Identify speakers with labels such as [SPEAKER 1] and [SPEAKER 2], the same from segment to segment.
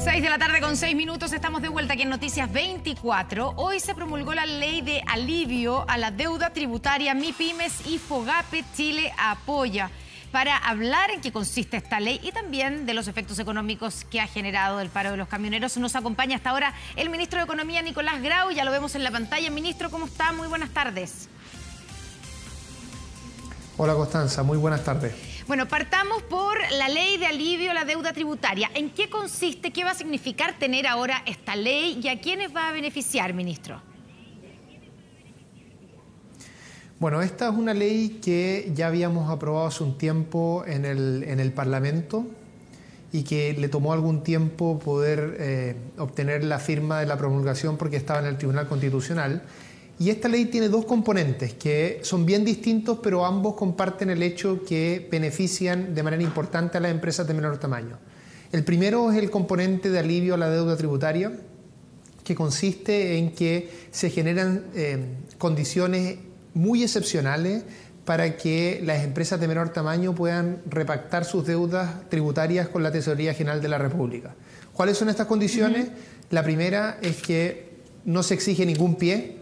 [SPEAKER 1] 6 de la tarde con 6 minutos, estamos de vuelta aquí en Noticias 24. Hoy se promulgó la ley de alivio a la deuda tributaria MIPYMES y FOGAPE Chile Apoya. Para hablar en qué consiste esta ley y también de los efectos económicos que ha generado el paro de los camioneros, nos acompaña hasta ahora el ministro de Economía, Nicolás Grau. Ya lo vemos en la pantalla. Ministro, ¿cómo está? Muy buenas tardes.
[SPEAKER 2] Hola Constanza, muy buenas tardes.
[SPEAKER 1] Bueno, partamos por la ley de alivio a la deuda tributaria. ¿En qué consiste? ¿Qué va a significar tener ahora esta ley y a quiénes va a beneficiar, ministro?
[SPEAKER 2] Bueno, esta es una ley que ya habíamos aprobado hace un tiempo en el Parlamento y que le tomó algún tiempo poder obtener la firma de la promulgación porque estaba en el Tribunal Constitucional. Y esta ley tiene dos componentes que son bien distintos, pero ambos comparten el hecho que benefician de manera importante a las empresas de menor tamaño. El primero es el componente de alivio a la deuda tributaria, que consiste en que se generan condiciones muy excepcionales para que las empresas de menor tamaño puedan repactar sus deudas tributarias con la Tesorería General de la República. ¿Cuáles son estas condiciones? La primera es que no se exige ningún pie.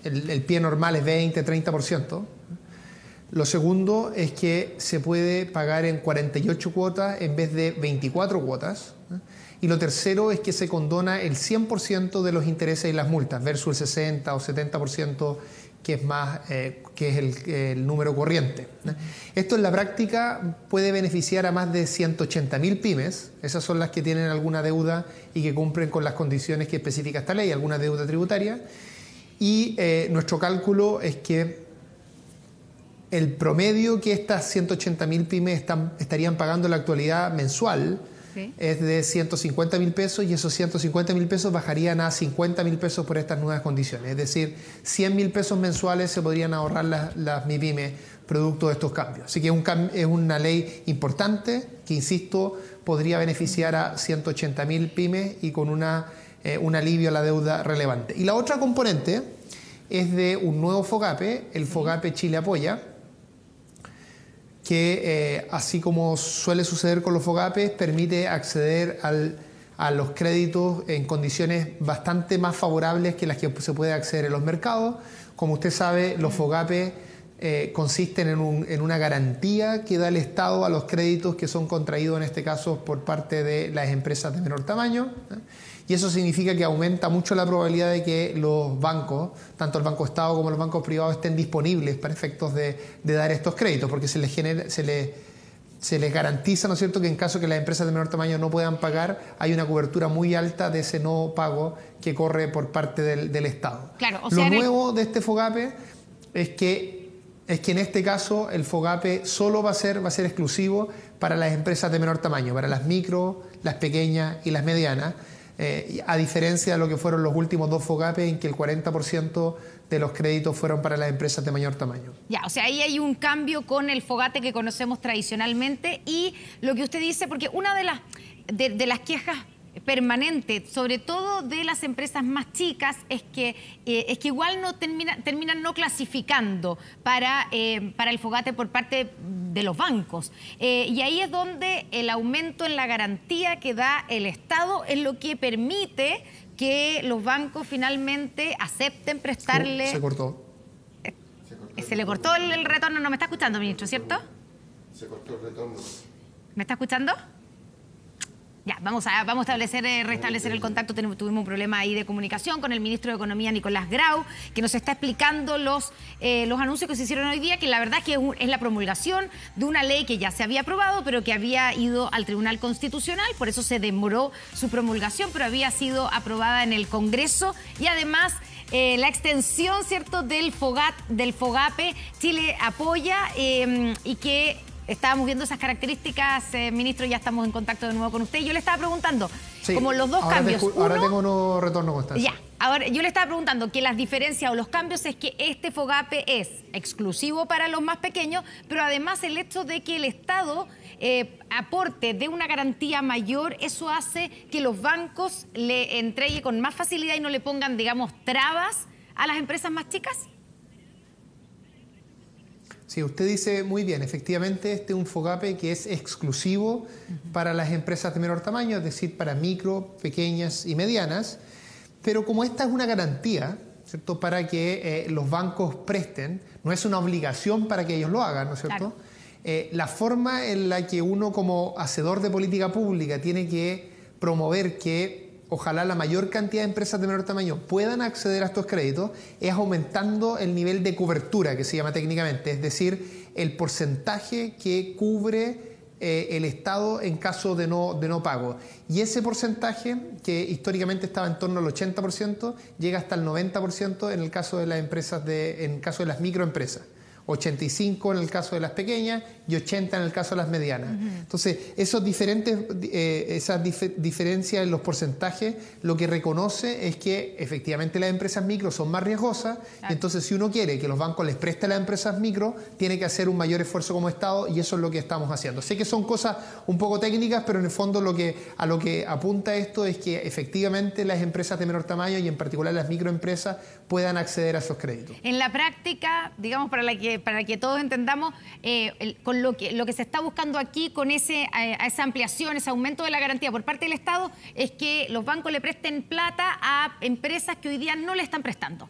[SPEAKER 2] El pie normal es 20-30%. Lo segundo es que se puede pagar en 48 cuotas en vez de 24 cuotas. Y lo tercero es que se condona el 100% de los intereses y las multas versus el 60 o 70% que es más que es el número corriente. Esto en la práctica puede beneficiar a más de 180.000 pymes. Esas son las que tienen alguna deuda y que cumplen con las condiciones que especifica esta ley, alguna deuda tributaria. Y nuestro cálculo es que el promedio que estas 180.000 pymes estarían pagando en la actualidad mensual, ¿sí?, es de 150.000 pesos, y esos 150.000 pesos bajarían a 50.000 pesos por estas nuevas condiciones. Es decir, 100.000 pesos mensuales se podrían ahorrar las MIPYMES producto de estos cambios. Así que es una ley importante que, insisto, podría beneficiar a 180.000 pymes y con un alivio a la deuda relevante. Y la otra componente es de un nuevo FOGAPE, el FOGAPE Chile Apoya, que así como suele suceder con los FOGAPES, permite acceder a los créditos en condiciones bastante más favorables que las que se puede acceder en los mercados. Como usted sabe, los FOGAPES consisten en una garantía que da el Estado a los créditos que son contraídos, en este caso, por parte de las empresas de menor tamaño. Y eso significa que aumenta mucho la probabilidad de que los bancos, tanto el Banco Estado como los bancos privados, estén disponibles para efectos de dar estos créditos, porque se les garantiza, ¿no es cierto?, que en caso que las empresas de menor tamaño no puedan pagar, hay una cobertura muy alta de ese no pago que corre por parte del Estado.
[SPEAKER 1] Claro, o sea,
[SPEAKER 2] lo nuevo de este FOGAPE es que en este caso el FOGAPE solo va a ser exclusivo para las empresas de menor tamaño, para las micro, las pequeñas y las medianas, a diferencia de lo que fueron los últimos dos FOGAPE, en que el 40% de los créditos fueron para las empresas de mayor tamaño.
[SPEAKER 1] Ya, o sea, ahí hay un cambio con el FOGAPE que conocemos tradicionalmente, y lo que usted dice, porque una de las quejas permanente, sobre todo de las empresas más chicas, es que igual no terminan no clasificando para el FOGAPE por parte de los bancos. Y ahí es donde el aumento en la garantía que da el Estado es lo que permite que los bancos finalmente acepten prestarle...
[SPEAKER 2] Se cortó.
[SPEAKER 1] Se le cortó el retorno. No me está escuchando, ministro, ¿cierto?
[SPEAKER 3] Se cortó el retorno.
[SPEAKER 1] ¿Me está escuchando? Ya, vamos a restablecer el contacto. Tuvimos un problema ahí de comunicación con el ministro de Economía, Nicolás Grau, que nos está explicando los anuncios que se hicieron hoy día, que la verdad es que es la promulgación de una ley que ya se había aprobado, pero que había ido al Tribunal Constitucional, por eso se demoró su promulgación, pero había sido aprobada en el Congreso, y además la extensión, ¿cierto?, del FOGAPE Chile Apoya, y que... Estábamos viendo esas características, ministro, ya estamos en contacto de nuevo con usted. Yo le estaba preguntando, sí, como los dos cambios.
[SPEAKER 2] Ahora tengo un retorno constante.
[SPEAKER 1] Ya, ahora yo le estaba preguntando que las diferencias o los cambios es que este FOGAPE es exclusivo para los más pequeños, pero además el hecho de que el Estado aporte de una garantía mayor, eso hace que los bancos le entreguen con más facilidad y no le pongan, digamos, trabas a las empresas más chicas.
[SPEAKER 2] Sí, usted dice muy bien, efectivamente este es un FOGAPE que es exclusivo para las empresas de menor tamaño, es decir, para micro, pequeñas y medianas, pero como esta es una garantía, ¿cierto?, para que los bancos presten, no es una obligación para que ellos lo hagan, ¿no es cierto? Claro. La forma en la que uno como hacedor de política pública tiene que promover que ojalá la mayor cantidad de empresas de menor tamaño puedan acceder a estos créditos es aumentando el nivel de cobertura, que se llama técnicamente, es decir, el porcentaje que cubre el Estado en caso de no pago. Y ese porcentaje, que históricamente estaba en torno al 80%, llega hasta el 90% en el caso de las empresas en el caso de las microempresas. 85 en el caso de las pequeñas y 80 en el caso de las medianas. Entonces, esas diferencias en los porcentajes lo que reconoce es que efectivamente las empresas micro son más riesgosas, y entonces si uno quiere que los bancos les presten a las empresas micro, tiene que hacer un mayor esfuerzo como Estado, y eso es lo que estamos haciendo. Sé que son cosas un poco técnicas, pero en el fondo a lo que apunta esto es que efectivamente las empresas de menor tamaño y en particular las microempresas puedan acceder a esos créditos.
[SPEAKER 1] En la práctica, digamos, para que todos entendamos, con lo que se está buscando aquí con esa ampliación, ese aumento de la garantía por parte del Estado, es que los bancos le presten plata a empresas que hoy día no le están prestando.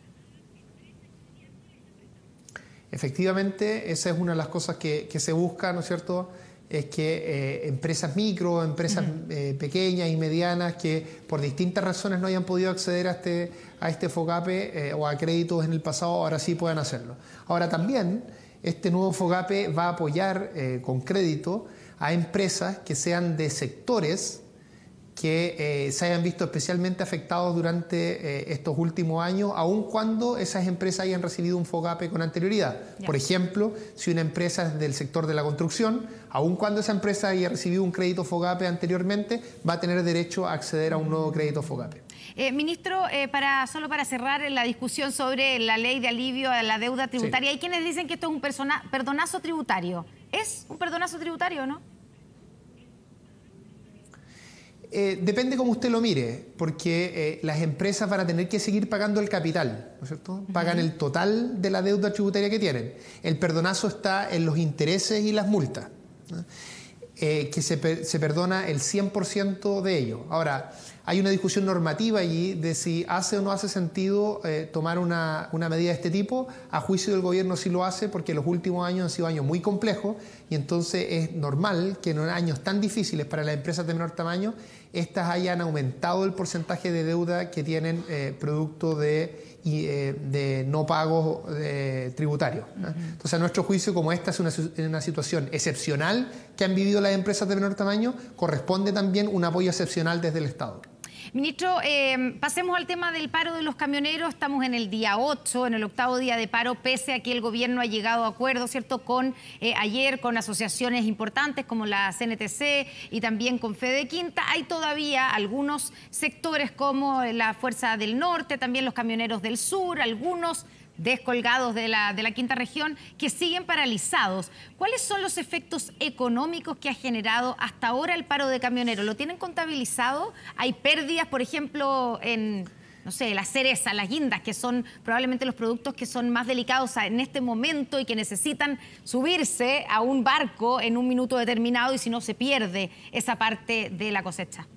[SPEAKER 2] Efectivamente, esa es una de las cosas que se busca, ¿no es cierto?, es que empresas micro, empresas pequeñas y medianas que por distintas razones no hayan podido acceder a este FOGAPE o a créditos en el pasado, ahora sí puedan hacerlo. Ahora también este nuevo FOGAPE va a apoyar con crédito a empresas que sean de sectores que se hayan visto especialmente afectados durante estos últimos años, aun cuando esas empresas hayan recibido un FOGAPE con anterioridad. Ya. Por ejemplo, si una empresa es del sector de la construcción, aun cuando esa empresa haya recibido un crédito FOGAPE anteriormente, va a tener derecho a acceder a un nuevo crédito FOGAPE.
[SPEAKER 1] Ministro, solo para cerrar la discusión sobre la ley de alivio a la deuda tributaria, sí. Hay quienes dicen que esto es un perdonazo tributario. ¿Es un perdonazo tributario o no?
[SPEAKER 2] Depende cómo usted lo mire, porque las empresas van a tener que seguir pagando el capital, ¿no es cierto? Pagan el total de la deuda tributaria que tienen. El perdonazo está en los intereses y las multas, ¿no? Que se perdona el 100% de ello. Ahora, hay una discusión normativa allí de si hace o no hace sentido tomar una medida de este tipo. A juicio del gobierno sí lo hace, porque los últimos años han sido años muy complejos, y entonces es normal que en años tan difíciles para las empresas de menor tamaño, estas hayan aumentado el porcentaje de deuda que tienen producto de no pagos tributarios, ¿no? Entonces, a nuestro juicio, como esta es una situación excepcional que han vivido las empresas de menor tamaño, corresponde también un apoyo excepcional desde el Estado.
[SPEAKER 1] Ministro, pasemos al tema del paro de los camioneros. Estamos en el día 8, en el 8º día de paro, pese a que el gobierno ha llegado a acuerdos, ¿cierto?, ayer con asociaciones importantes como la CNTC y también con Fede Quinta. Hay todavía algunos sectores como la Fuerza del Norte, también los camioneros del Sur, algunos descolgados de la quinta región, que siguen paralizados. ¿Cuáles son los efectos económicos que ha generado hasta ahora el paro de camioneros? ¿Lo tienen contabilizado? ¿Hay pérdidas, por ejemplo, en, no sé, la cereza, las guindas, que son probablemente los productos que son más delicados en este momento y que necesitan subirse a un barco en un minuto determinado, y si no se pierde esa parte de la cosecha?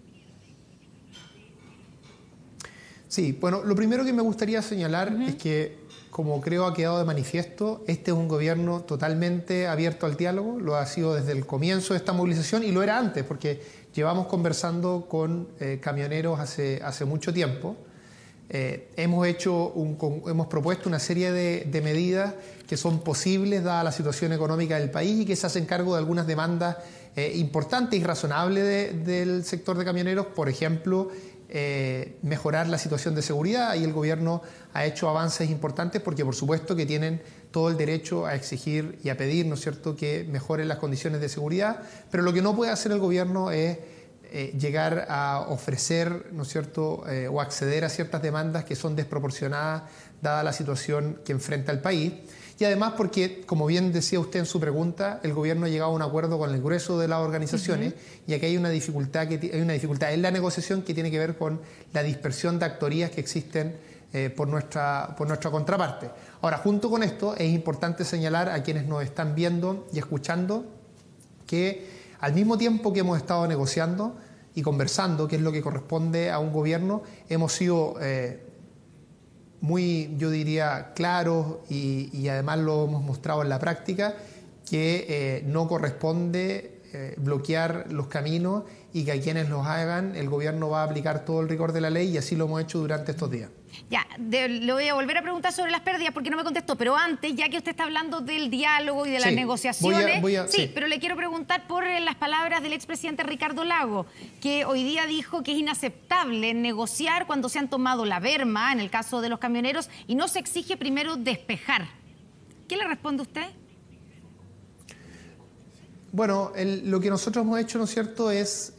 [SPEAKER 2] Sí, bueno, lo primero que me gustaría señalar es que, como creo ha quedado de manifiesto, este es un gobierno totalmente abierto al diálogo. Lo ha sido desde el comienzo de esta movilización, y lo era antes, porque llevamos conversando con camioneros hace mucho tiempo. Hemos propuesto una serie de medidas que son posibles dada la situación económica del país y que se hacen cargo de algunas demandas importantes y razonables del sector de camioneros. Por ejemplo, mejorar la situación de seguridad, y el gobierno ha hecho avances importantes, porque por supuesto que tienen todo el derecho a exigir y a pedir, ¿no es cierto?, que mejoren las condiciones de seguridad, pero lo que no puede hacer el gobierno es llegar a ofrecer, ¿no es cierto?, o acceder a ciertas demandas que son desproporcionadas dada la situación que enfrenta el país. Y además porque, como bien decía usted en su pregunta, el gobierno ha llegado a un acuerdo con el grueso de las organizaciones, y aquí hay una dificultad en la negociación que tiene que ver con la dispersión de actorías que existen por nuestra contraparte. Ahora, junto con esto, es importante señalar a quienes nos están viendo y escuchando que al mismo tiempo que hemos estado negociando y conversando, que es lo que corresponde a un gobierno, hemos sido muy, yo diría, claros y además lo hemos mostrado en la práctica, que no corresponde bloquear los caminos y que a quienes los hagan el gobierno va a aplicar todo el rigor de la ley y así lo hemos hecho durante estos días.
[SPEAKER 1] Ya, le voy a volver a preguntar sobre las pérdidas porque no me contestó, pero antes, ya que usted está hablando del diálogo y de las negociaciones, sí, pero le quiero preguntar por las palabras del expresidente Ricardo Lagos, que hoy día dijo que es inaceptable negociar cuando se han tomado la berma, en el caso de los camioneros, y no se exige primero despejar. ¿Qué le responde usted?
[SPEAKER 2] Bueno, lo que nosotros hemos hecho, ¿no es cierto?, es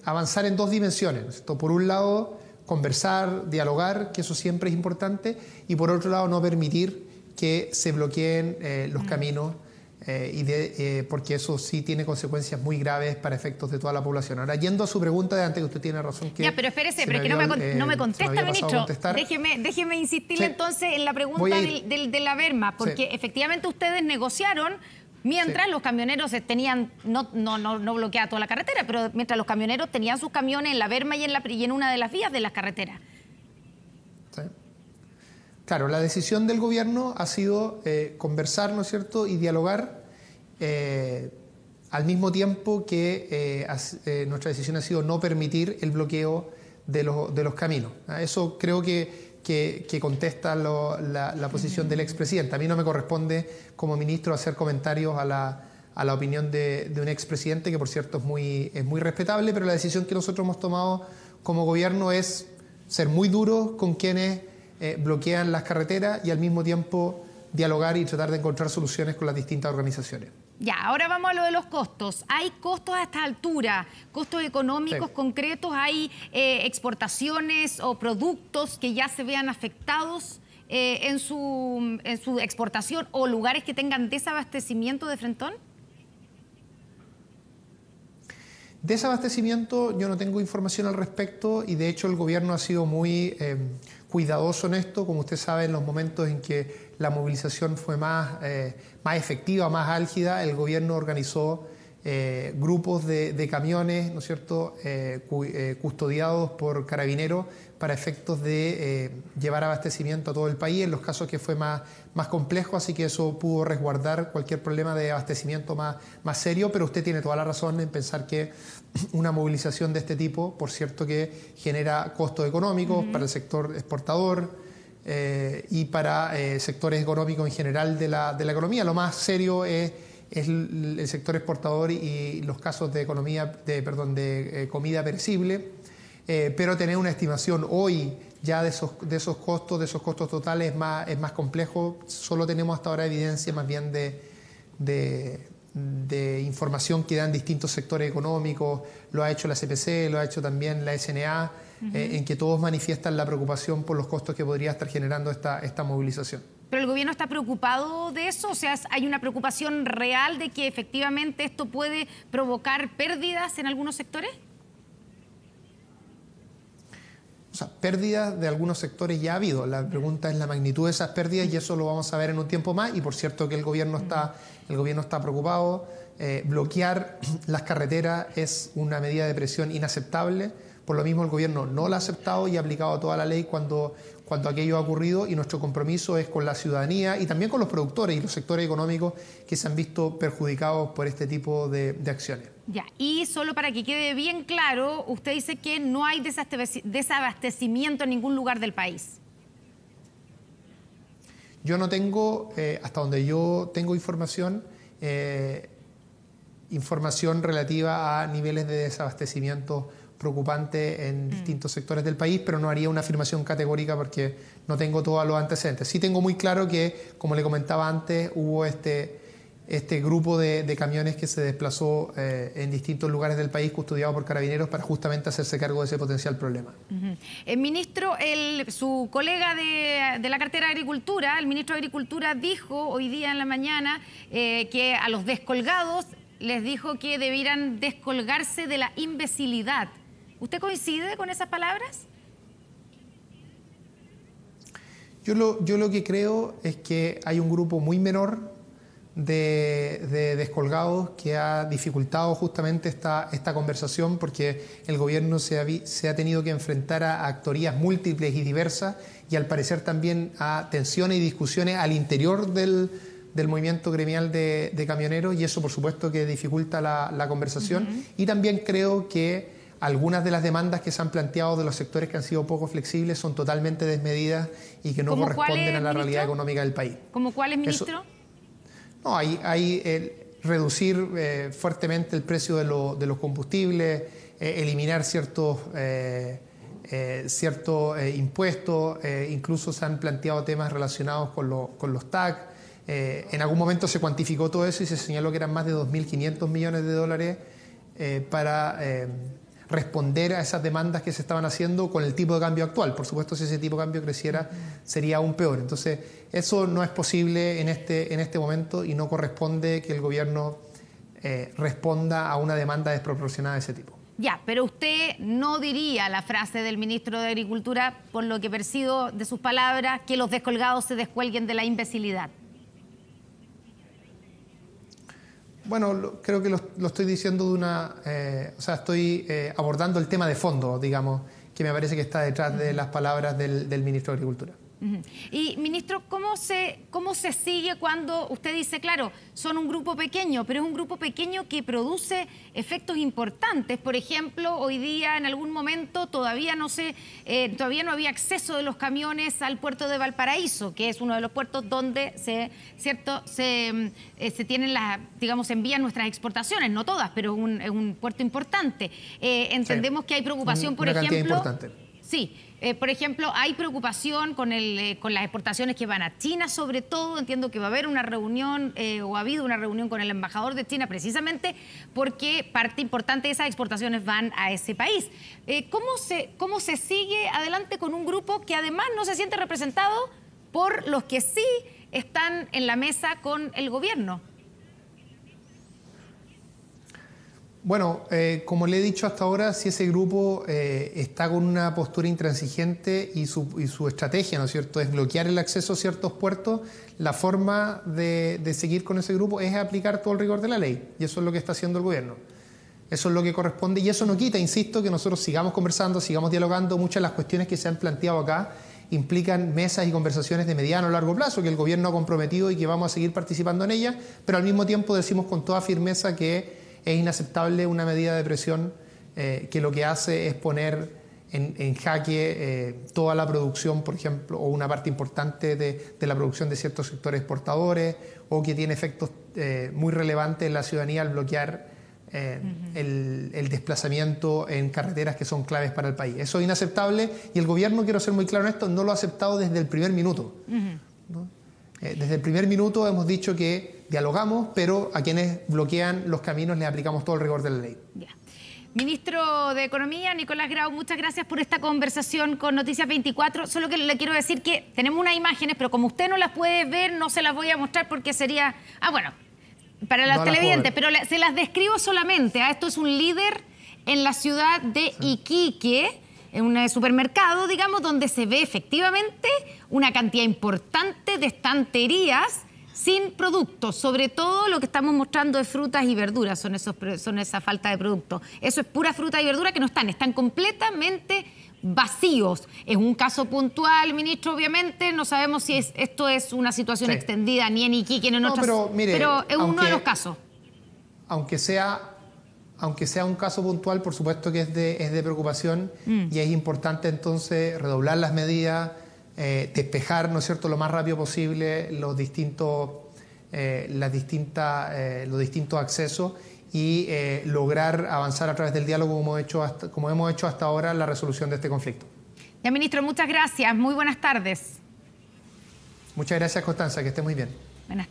[SPEAKER 2] avanzar en dos dimensiones, ¿no es cierto? Por un lado, conversar, dialogar, que eso siempre es importante, y por otro lado, no permitir que se bloqueen los caminos, porque eso sí tiene consecuencias muy graves para efectos de toda la población. Ahora, yendo a su pregunta de antes, que usted tiene razón que...
[SPEAKER 1] Ya, pero espérese, pero es que no me contesta, ministro. Déjeme insistirle entonces en la pregunta de la berma, porque efectivamente ustedes negociaron mientras los camioneros tenían, no bloqueaba toda la carretera, pero mientras los camioneros tenían sus camiones en la berma y en una de las vías de las carreteras.
[SPEAKER 2] Sí. Claro, la decisión del gobierno ha sido conversar, ¿no es cierto?, y dialogar al mismo tiempo que nuestra decisión ha sido no permitir el bloqueo de los caminos. Eso creo que contesta la posición del expresidente. A mí no me corresponde como ministro hacer comentarios a la opinión de un expresidente, que por cierto es muy respetable, pero la decisión que nosotros hemos tomado como gobierno es ser muy duros con quienes bloquean las carreteras y al mismo tiempo dialogar y tratar de encontrar soluciones con las distintas organizaciones.
[SPEAKER 1] Ya, ahora vamos a lo de los costos. ¿Hay costos a esta altura? ¿Costos económicos concretos? ¿Hay exportaciones o productos que ya se vean afectados en su exportación o lugares que tengan desabastecimiento de Frentón?
[SPEAKER 2] Desabastecimiento, yo no tengo información al respecto y de hecho el gobierno ha sido muy cuidadoso en esto. Como usted sabe, en los momentos en que la movilización fue más efectiva, más álgida, el gobierno organizó grupos de camiones, ¿no es cierto?, custodiados por carabineros para efectos de llevar abastecimiento a todo el país en los casos que fue más complejo, así que eso pudo resguardar cualquier problema de abastecimiento más serio, pero usted tiene toda la razón en pensar que una movilización de este tipo, por cierto que genera costos económicos para el sector exportador y para sectores económicos en general de la economía. Lo más serio es el sector exportador y los casos de comida perecible, pero tener una estimación hoy ya de esos costos totales es más complejo. Solo tenemos hasta ahora evidencia más bien de información que dan distintos sectores económicos, lo ha hecho la CPC, lo ha hecho también la SNA, en que todos manifiestan la preocupación por los costos que podría estar generando esta movilización.
[SPEAKER 1] ¿Pero el gobierno está preocupado de eso? O sea, ¿hay una preocupación real de que efectivamente esto puede provocar pérdidas en algunos sectores?
[SPEAKER 2] O sea, pérdidas de algunos sectores ya ha habido. La pregunta es la magnitud de esas pérdidas y eso lo vamos a ver en un tiempo más. Y por cierto que el gobierno está preocupado. Bloquear las carreteras es una medida de presión inaceptable. Por lo mismo el gobierno no la ha aceptado y ha aplicado toda la ley cuando aquello ha ocurrido, y nuestro compromiso es con la ciudadanía y también con los productores y los sectores económicos que se han visto perjudicados por este tipo de acciones.
[SPEAKER 1] Ya, y solo para que quede bien claro, usted dice que no hay desabastecimiento en ningún lugar del país.
[SPEAKER 2] Yo no tengo, hasta donde yo tengo información relativa a niveles de desabastecimiento preocupante en distintos sectores del país, pero no haría una afirmación categórica porque no tengo todos los antecedentes. Sí tengo muy claro que, como le comentaba antes, hubo este grupo de camiones que se desplazó en distintos lugares del país custodiado por carabineros para justamente hacerse cargo de ese potencial problema.
[SPEAKER 1] Ministro, su colega de la cartera de Agricultura, el ministro de Agricultura, dijo hoy día en la mañana que a los descolgados les dijo que debieran descolgarse de la imbecilidad. ¿Usted coincide con esas palabras?
[SPEAKER 2] Yo lo que creo es que hay un grupo muy menor de descolgados que ha dificultado justamente esta conversación, porque el gobierno se ha tenido que enfrentar a actorías múltiples y diversas, y al parecer también a tensiones y discusiones al interior del movimiento gremial de camioneros, y eso por supuesto que dificulta la conversación. Y también creo que algunas de las demandas que se han planteado de los sectores que han sido poco flexibles son totalmente desmedidas y que no corresponden a la realidad económica del país.
[SPEAKER 1] ¿Cómo cuáles, ministro?
[SPEAKER 2] No, hay reducir fuertemente el precio de los combustibles, eliminar ciertos impuestos, incluso se han planteado temas relacionados con los TAC. En algún momento se cuantificó todo eso y se señaló que eran más de 2.500 millones de dólares para responder a esas demandas que se estaban haciendo con el tipo de cambio actual. Por supuesto, si ese tipo de cambio creciera, sería aún peor. Entonces, eso no es posible en este momento y no corresponde que el gobierno responda a una demanda desproporcionada de ese tipo.
[SPEAKER 1] Ya, pero usted no diría la frase del ministro de Agricultura, por lo que percibo de sus palabras, que los descolgados se descuelguen de la imbecilidad.
[SPEAKER 2] Bueno, creo que lo estoy diciendo estoy abordando el tema de fondo, digamos, que me parece que está detrás de las palabras del ministro de Agricultura.
[SPEAKER 1] Y, ministro, ¿cómo se sigue cuando usted dice, claro, son un grupo pequeño, pero es un grupo pequeño que produce efectos importantes? Por ejemplo, hoy día, en algún momento, todavía no había acceso de los camiones al puerto de Valparaíso, que es uno de los puertos donde se tienen envían nuestras exportaciones, no todas, pero es un puerto importante. Entendemos que hay preocupación, por ejemplo.
[SPEAKER 2] Importante.
[SPEAKER 1] Sí, por ejemplo, hay preocupación con las exportaciones que van a China, sobre todo. Entiendo que va a haber una reunión o ha habido una reunión con el embajador de China precisamente porque parte importante de esas exportaciones van a ese país. ¿Cómo se sigue adelante con un grupo que además no se siente representado por los que sí están en la mesa con el gobierno?
[SPEAKER 2] Bueno, como le he dicho hasta ahora, si ese grupo está con una postura intransigente y su estrategia, ¿no es cierto?, es bloquear el acceso a ciertos puertos, la forma de seguir con ese grupo es aplicar todo el rigor de la ley. Y eso es lo que está haciendo el gobierno. Eso es lo que corresponde. Y eso no quita, insisto, que nosotros sigamos conversando, sigamos dialogando. Muchas de las cuestiones que se han planteado acá implican mesas y conversaciones de mediano o largo plazo que el gobierno ha comprometido y que vamos a seguir participando en ellas, pero al mismo tiempo decimos con toda firmeza que es inaceptable una medida de presión que lo que hace es poner en jaque toda la producción, por ejemplo, o una parte importante de la producción de ciertos sectores exportadores, o que tiene efectos muy relevantes en la ciudadanía al bloquear el desplazamiento en carreteras que son claves para el país. Eso es inaceptable y el gobierno, quiero ser muy claro en esto, no lo ha aceptado desde el primer minuto. ¿No? Desde el primer minuto hemos dicho que dialogamos, pero a quienes bloquean los caminos les aplicamos todo el rigor de la ley.
[SPEAKER 1] Ya. Ministro de Economía, Nicolás Grau, muchas gracias por esta conversación con Noticias 24. Solo que le quiero decir que tenemos unas imágenes, pero como usted no las puede ver, no se las voy a mostrar porque sería... para los televidentes, pero se las describo solamente. Esto es un líder en la ciudad de Iquique, en un supermercado, digamos, donde se ve efectivamente una cantidad importante de estanterías sin productos, sobre todo lo que estamos mostrando de frutas y verduras, son esa falta de productos. Eso es pura fruta y verdura que no están completamente vacíos. Es un caso puntual, ministro, obviamente, no sabemos si esto es una situación extendida ni en Iquique ni en otras, pero es uno de los casos. Aunque sea
[SPEAKER 2] un caso puntual, por supuesto que es de preocupación y es importante entonces redoblar las medidas, despejar, ¿no es cierto?, lo más rápido posible los distintos accesos y lograr avanzar a través del diálogo como hemos hecho hasta ahora la resolución de este conflicto.
[SPEAKER 1] Ya, ministro, muchas gracias. Muy buenas tardes.
[SPEAKER 2] Muchas gracias, Constanza. Que esté muy bien.
[SPEAKER 1] Buenas tardes.